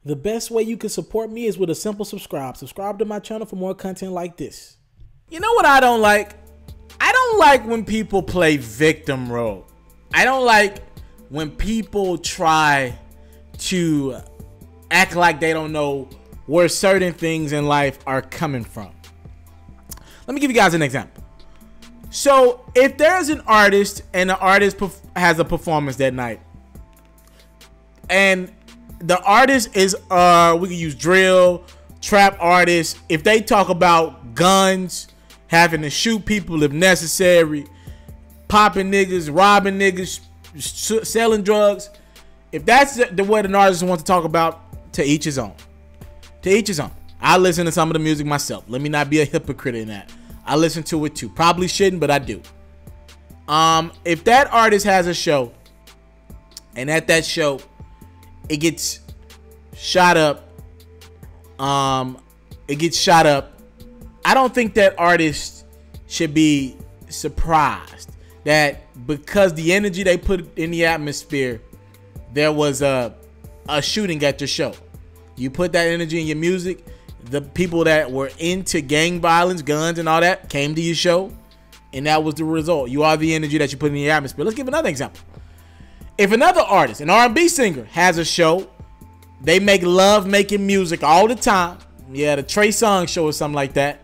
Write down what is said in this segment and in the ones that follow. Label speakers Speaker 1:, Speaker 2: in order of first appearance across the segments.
Speaker 1: The best way you can support me is with a simple subscribe. Subscribe to my channel for more content like this. You know what I don't like? I don't like when people play victim role. I don't like when people try to act like they don't know where certain things in life are coming from. Let me give you guys an example. So if there's an artist and the artist has a performance that night, and the artist is we can use drill, trap artists, if they talk about guns, having to shoot people if necessary, popping niggas, robbing niggas, selling drugs, if that's the way an artist wants to talk about, to each his own. To each his own. I listen to some of the music myself. Let me not be a hypocrite in that. I listen to it too. Probably shouldn't, but I do. If that artist has a show, and at that show it gets shot up, I don't think that artist should be surprised that because the energy they put in the atmosphere, there was a shooting at your show. You put that energy in your music. The people that were into gang violence, guns, and all that came to your show, and that was the result. You are the energy that you put in the atmosphere. Let's give another example. If another artist, an R&B singer, has a show, they make love making music all the time. Yeah, the Trey Songz show or something like that.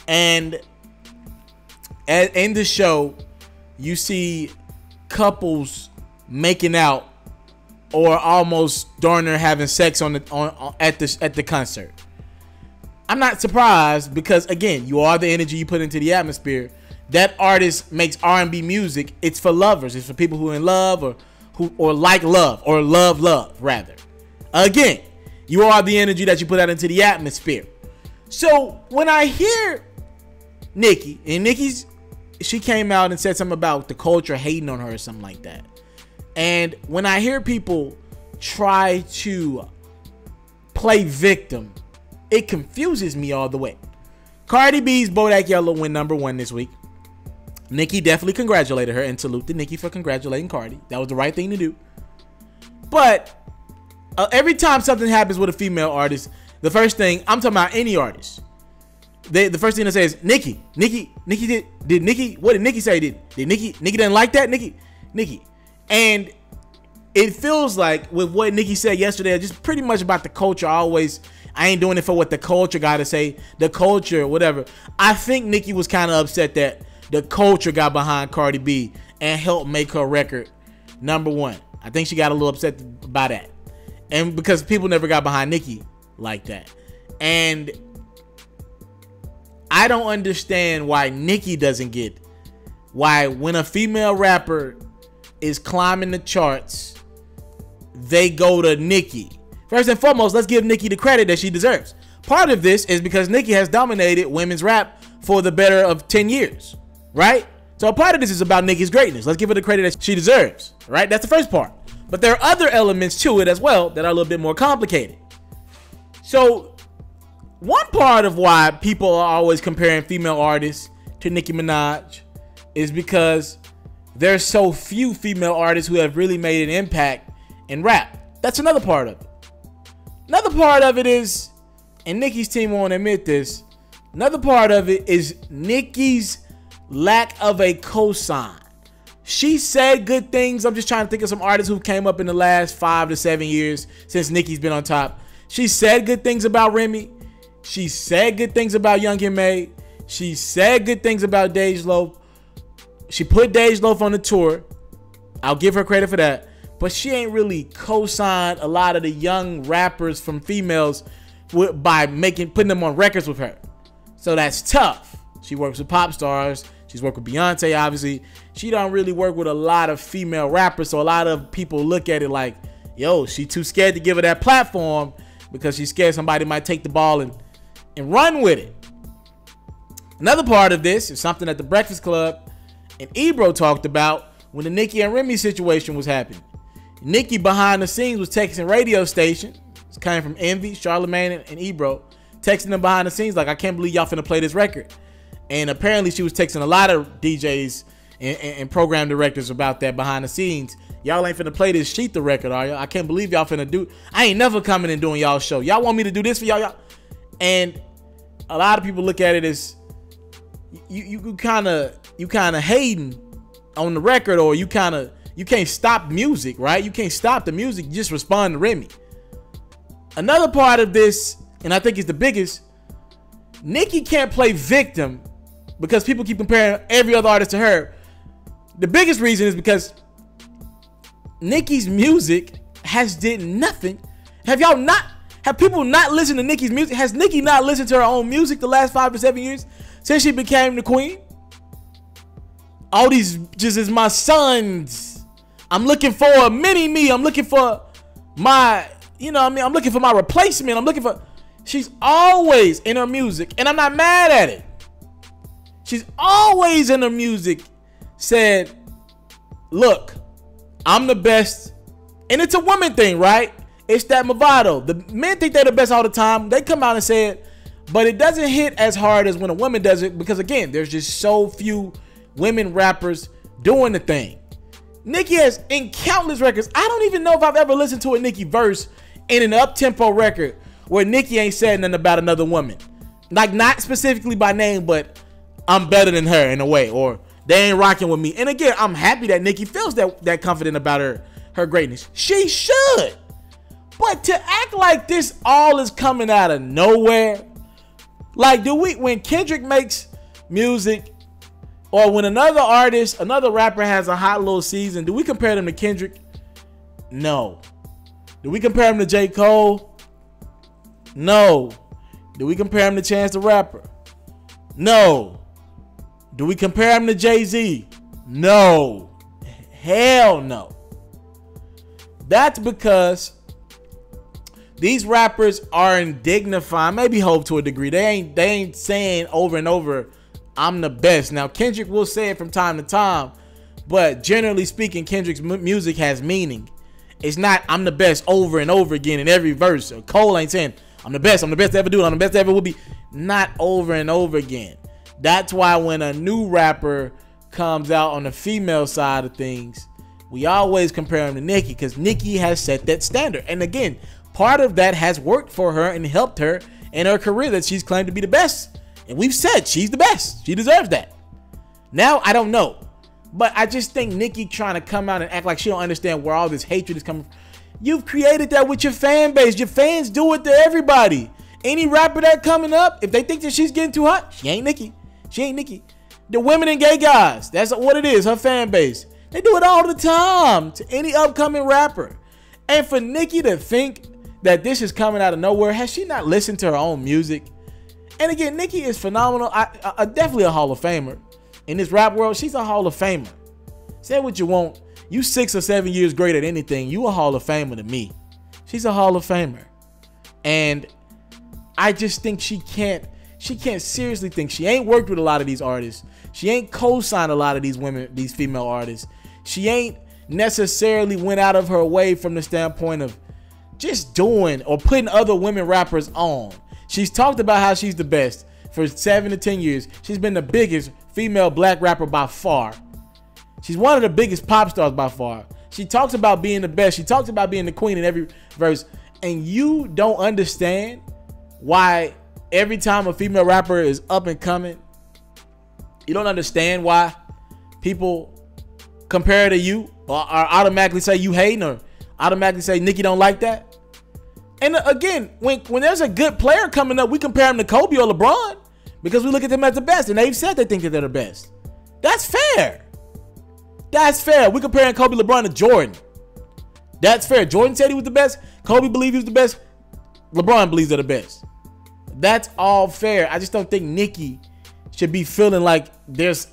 Speaker 1: And in the show, you see couples making out or almost darn near having sex at the concert. I'm not surprised because, again, you are the energy you put into the atmosphere. That artist makes R&B music. It's for lovers. It's for people who are in love or like love or love rather. Again, you are the energy that you put out into the atmosphere. So when I hear Nicki, and she came out and said something about the culture hating on her or something like that. And when I hear people try to play victim, it confuses me all the way. Cardi B's Bodak Yellow went #1 this week. Nicki definitely congratulated her, and salute to Nicki for congratulating Cardi. That was the right thing to do. But every time something happens with a female artist, the first thing, I'm talking about any artist, the first thing they say is Nicki did Nicki, what did Nicki say? Did Nicki didn't like that? Nicki. And it feels like with what Nicki said yesterday, just pretty much about the culture. I ain't doing it for what the culture got to say, the culture, whatever. I think Nicki was kind of upset that the culture got behind Cardi B and helped make her record #1. I think she got a little upset by that. And because people never got behind Nicki like that. And I don't understand why Nicki doesn't get, why when a female rapper is climbing the charts, they go to Nicki. First and foremost, let's give Nicki the credit that she deserves. Part of this is because Nicki has dominated women's rap for the better of 10 years, right? So part of this is about Nicki's greatness. Let's give her the credit that she deserves, right? That's the first part. But there are other elements to it as well that are a little bit more complicated. So one part of why people are always comparing female artists to Nicki Minaj is because there's so few female artists who have really made an impact in rap. That's another part of it. Another part of it is, and Nicki's team won't admit this, another part of it is Nicki's lack of a cosign. She said good things. I'm just trying to think of some artists who came up in the last 5 to 7 years since Nicki's been on top. She said good things about Remy. She said good things about Young M.A. She said good things about Dej Loaf. She put Dej Loaf on the tour. I'll give her credit for that. But she ain't really co-signed a lot of the young rappers from females by putting them on records with her. So that's tough. She works with pop stars. She's worked with Beyonce, obviously. She don't really work with a lot of female rappers. So a lot of people look at it like, yo, she too scared to give her that platform because she's scared somebody might take the ball and run with it. Another part of this is something that the Breakfast Club and Ebro talked about when the Nicki and Remy situation was happening. Nicki behind the scenes was texting radio station. It's coming from Envy, Charlamagne, and Ebro, texting them behind the scenes like, I can't believe y'all finna play this record. And apparently she was texting a lot of DJs and program directors about that behind the scenes, Y'all ain't finna play this Sheetha record, are y'all? I can't believe y'all finna do. I ain't never coming and doing y'all show. Y'all want me to do this for y'all? And a lot of people look at it as you kind of hating on the record, or you can't stop music, right? You can't stop the music. You just respond to Remy. Another part of this, and I think it's the biggest, Nicki can't play victim because people keep comparing every other artist to her. The biggest reason is because Nicki's music has did nothing. Have people not listened to Nicki's music? Has Nicki not listened to her own music the last 5 to 7 years since she became the queen? All these just is my sons. I'm looking for a mini me. I'm looking for my, I'm looking for my replacement. She's always in her music, and I'm not mad at it. She's always in her music said, look, I'm the best. And it's a woman thing, right? It's that Movado. The men think they're the best all the time. They come out and say it, but it doesn't hit as hard as when a woman does it, because again, there's just so few women rappers doing the thing. Nicki has in countless records. I don't even know if I've ever listened to a Nicki verse in an up-tempo record where Nicki ain't said nothing about another woman. Like, not specifically by name, but I'm better than her in a way, or they ain't rocking with me. And again, I'm happy that Nicki feels that confident about her greatness. She should. But to act like this all is coming out of nowhere, like, when Kendrick makes music, or when another rapper has a hot little season, do we compare them to Kendrick? No. Do we compare him to J. Cole? No. Do we compare him to Chance the Rapper? No. Do we compare him to Jay-Z? No. Hell no. That's because these rappers are indignifying, maybe Hope to a degree. They ain't saying over and over, I'm the best. Now, Kendrick will say it from time to time, but generally speaking, Kendrick's music has meaning. It's not, I'm the best over and over again in every verse. Cole ain't saying, I'm the best to ever do it, I'm the best to ever will be. Not over and over again. That's why when a new rapper comes out on the female side of things, we always compare him to Nicki, because Nicki has set that standard. And again, part of that has worked for her and helped her in her career, that she's claimed to be the best. And we've said she's the best. She deserves that. Now, I don't know. But I just think Nicki trying to come out and act like she don't understand where all this hatred is coming from. You've created that with your fan base. Your fans do it to everybody. Any rapper that coming up, if they think that she's getting too hot, she ain't Nicki. She ain't Nicki. The women and gay guys, that's what it is, her fan base. They do it all the time to any upcoming rapper. And for Nicki to think that this is coming out of nowhere, has she not listened to her own music? And again, Nicki is phenomenal. Definitely a Hall of Famer. In this rap world, she's a Hall of Famer. Say what you want. You 6 or 7 years great at anything, you a Hall of Famer to me. She's a Hall of Famer. And I just think she can't seriously think. She ain't worked with a lot of these artists. She ain't co-signed a lot of these women, these female artists. She ain't necessarily went out of her way from the standpoint of just doing or putting other women rappers on. She's talked about how she's the best for 7 to 10 years. She's been the biggest female black rapper by far. She's one of the biggest pop stars by far. She talks about being the best. She talks about being the queen in every verse. And you don't understand why every time a female rapper is up and coming, you don't understand why people compare her to you, or automatically say you hating, or automatically say Nicki don't like that. And again, when there's a good player coming up, we compare him to Kobe or LeBron because we look at them as the best, and they've said they think that they're the best. That's fair. That's fair. We comparing Kobe, LeBron to Jordan. That's fair. Jordan said he was the best. Kobe believed he was the best. LeBron believes they're the best. That's all fair. I just don't think Nicki should be feeling like there's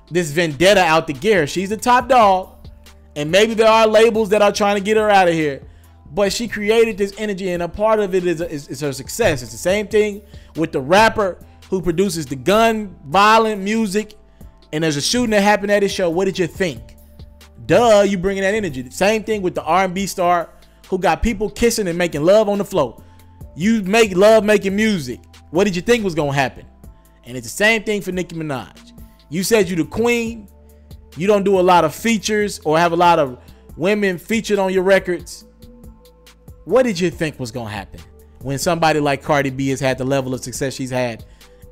Speaker 1: this vendetta out to get her. She's the top dog, and maybe there are labels that are trying to get her out of here, but she created this energy, and a part of it is her success. It's the same thing with the rapper who produces the gun violent music, and there's a shooting that happened at his show. What did you think? Duh, you bringing that energy. The same thing with the R&B star who got people kissing and making love on the floor. You make love making music. What did you think was gonna happen? And it's the same thing for Nicki Minaj. You said you the queen. You don't do a lot of features or have a lot of women featured on your records. What did you think was going to happen when somebody like Cardi B has had the level of success she's had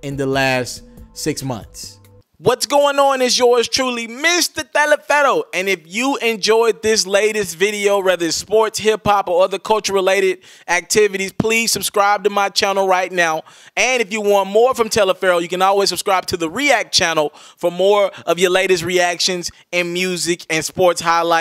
Speaker 1: in the last 6 months? What's going on is yours truly, Mr. TALIAFERRO. And if you enjoyed this latest video, whether it's sports, hip-hop, or other culture-related activities, please subscribe to my channel right now. And if you want more from TALIAFERRO, you can always subscribe to the React channel for more of your latest reactions and music and sports highlights.